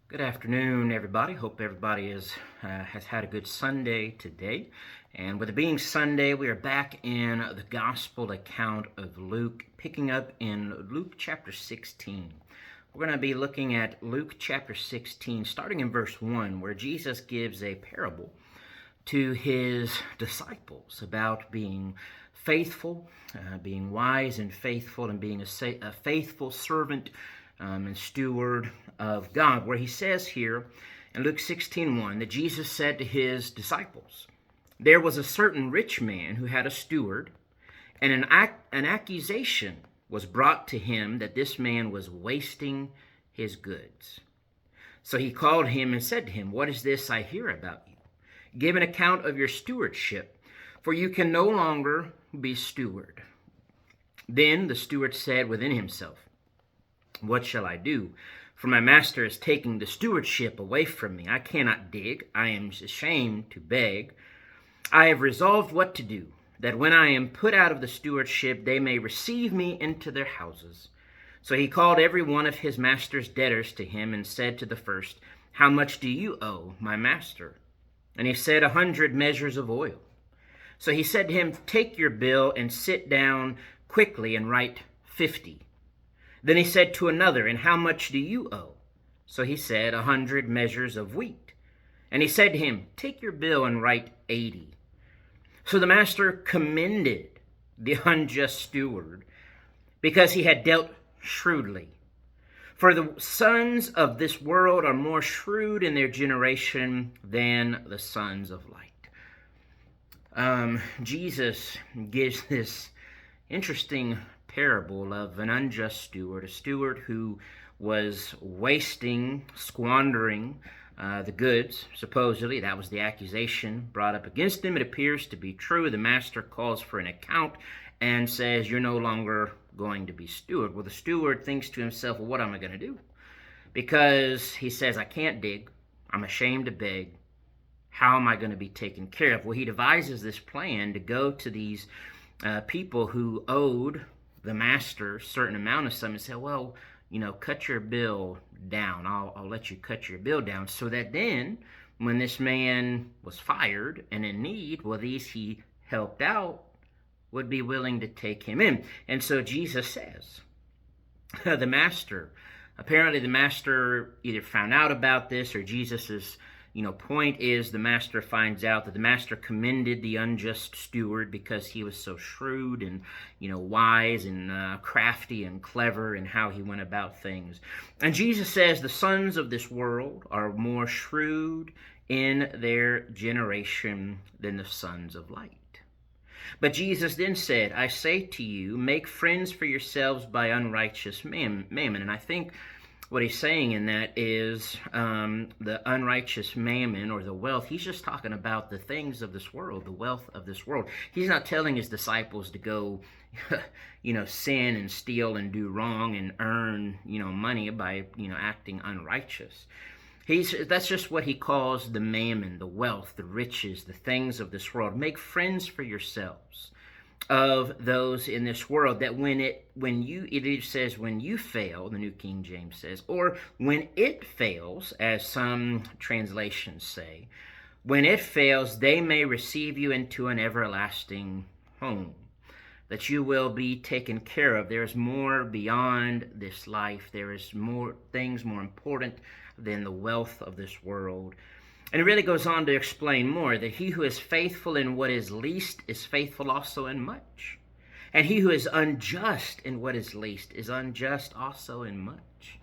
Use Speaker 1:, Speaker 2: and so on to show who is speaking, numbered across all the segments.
Speaker 1: Good afternoon, everybody. Hope everybody has had a good Sunday today. And with it being Sunday, we are back in the gospel account of Luke, picking up in Luke chapter 16. We're going to be looking at Luke chapter 16, starting in verse 1, where Jesus gives a parable to his disciples about being faithful, being wise and faithful, and being a faithful servant and steward of God, where he says here in Luke 16:1 that Jesus said to his disciples, "There was a certain rich man who had a steward, and an accusation was brought to him that this man was wasting his goods. So he called him and said to him, 'What is this I hear about you? Give an account of your stewardship, for you can no longer be steward.' Then the steward said within himself, 'What shall I do? For my master is taking the stewardship away from me. I cannot dig. I am ashamed to beg. I have resolved what to do, that when I am put out of the stewardship, they may receive me into their houses.' So he called every one of his master's debtors to him and said to the first, 'How much do you owe my master?' And he said, 100 measures of oil. So he said to him, 'Take your bill and sit down quickly and write 50. Then he said to another, 'And how much do you owe?' So he said, 100 measures of wheat. And he said to him, 'Take your bill and write 80. So the master commended the unjust steward because he had dealt shrewdly. For the sons of this world are more shrewd in their generation than the sons of light.'" Jesus gives this interesting parable of an unjust steward, a steward who was wasting, squandering the goods. Supposedly, that was the accusation brought up against him. It appears to be true. The master calls for an account and says, "You're no longer going to be steward." Well, the steward thinks to himself, "Well, what am I going to do?" Because he says, "I can't dig. I'm ashamed to beg. How am I going to be taken care of?" Well, he devises this plan to go to these people who owed the master a certain amount of something and say, "Well, cut your bill down. I'll let you cut your bill down." So that then, when this man was fired and in need, well, these he helped out would be willing to take him in. And so Jesus says, apparently the master either found out about this, or Jesus's point is the master finds out that the master commended the unjust steward because he was so shrewd and wise and crafty and clever in how he went about things. And Jesus says the sons of this world are more shrewd in their generation than the sons of light. But Jesus then said, "I say to you, make friends for yourselves by unrighteous mammon." And I think what he's saying in that is the unrighteous mammon, or the wealth. He's just talking about the things of this world, the wealth of this world. He's not telling his disciples to go, sin and steal and do wrong and earn, money by, acting unrighteous. That's just what he calls the mammon, the wealth, the riches, the things of this world. Make friends for yourselves of those in this world, that it either says when you fail, the New King James says, or when it fails, as some translations say, when it fails, they may receive you into an everlasting home, that you will be taken care of. There's more beyond this life. There is more things more important than the wealth of this world. And it really goes on to explain more that he who is faithful in what is least is faithful also in much. And he who is unjust in what is least is unjust also in much.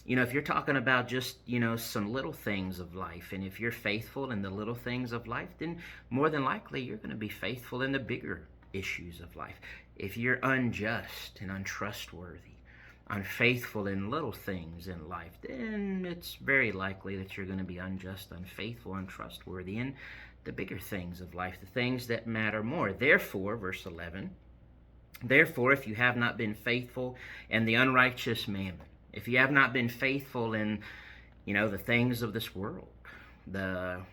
Speaker 1: If you're talking about just, some little things of life, and if you're faithful in the little things of life, then more than likely you're going to be faithful in the bigger issues of life. If you're unjust and untrustworthy, unfaithful in little things in life, then it's very likely that you're going to be unjust, unfaithful, untrustworthy in the bigger things of life, the things that matter more. Therefore, verse 11, therefore, if you have not been faithful in the unrighteous mammon, if you have not been faithful in, the things of this world, the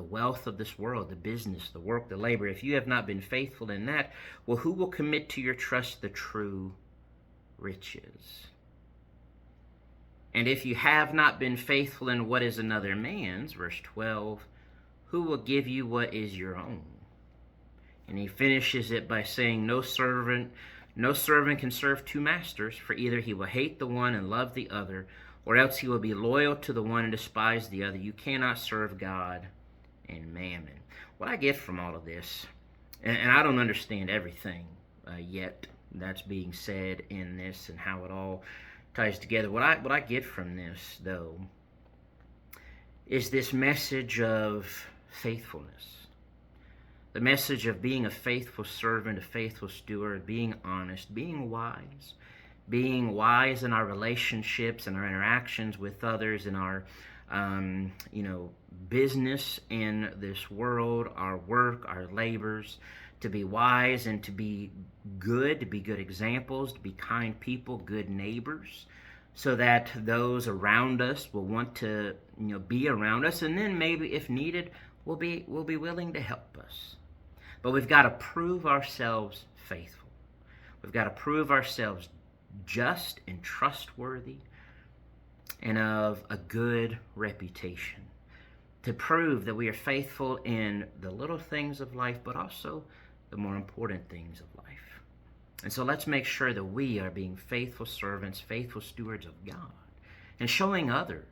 Speaker 1: wealth of this world, the business, the work, the labor, if you have not been faithful in that, well, who will commit to your trust the true riches? And if you have not been faithful in what is another man's, verse 12, who will give you what is your own? And he finishes it by saying, no servant can serve two masters, for either he will hate the one and love the other, or else he will be loyal to the one and despise the other. You cannot serve God and mammon. What I get from all of this, and I don't understand everything yet that's being said in this and how it all ties together. What I get from this, though, is this message of faithfulness. The message of being a faithful servant, a faithful steward, being honest, being wise in our relationships and our interactions with others, in our business in this world, our work, our labors, to be wise and to be good examples, to be kind people, good neighbors, so that those around us will want to be around us, and then maybe if needed will be willing to help us. But we've got to prove ourselves faithful. We've got to prove ourselves just and trustworthy and of a good reputation, to prove that we are faithful in the little things of life, but also the more important things of life. And so let's make sure that we are being faithful servants, faithful stewards of God, and showing others,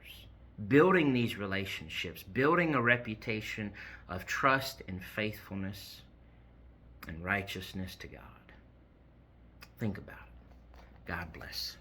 Speaker 1: building these relationships, building a reputation of trust and faithfulness and righteousness to God. Think about it. God bless.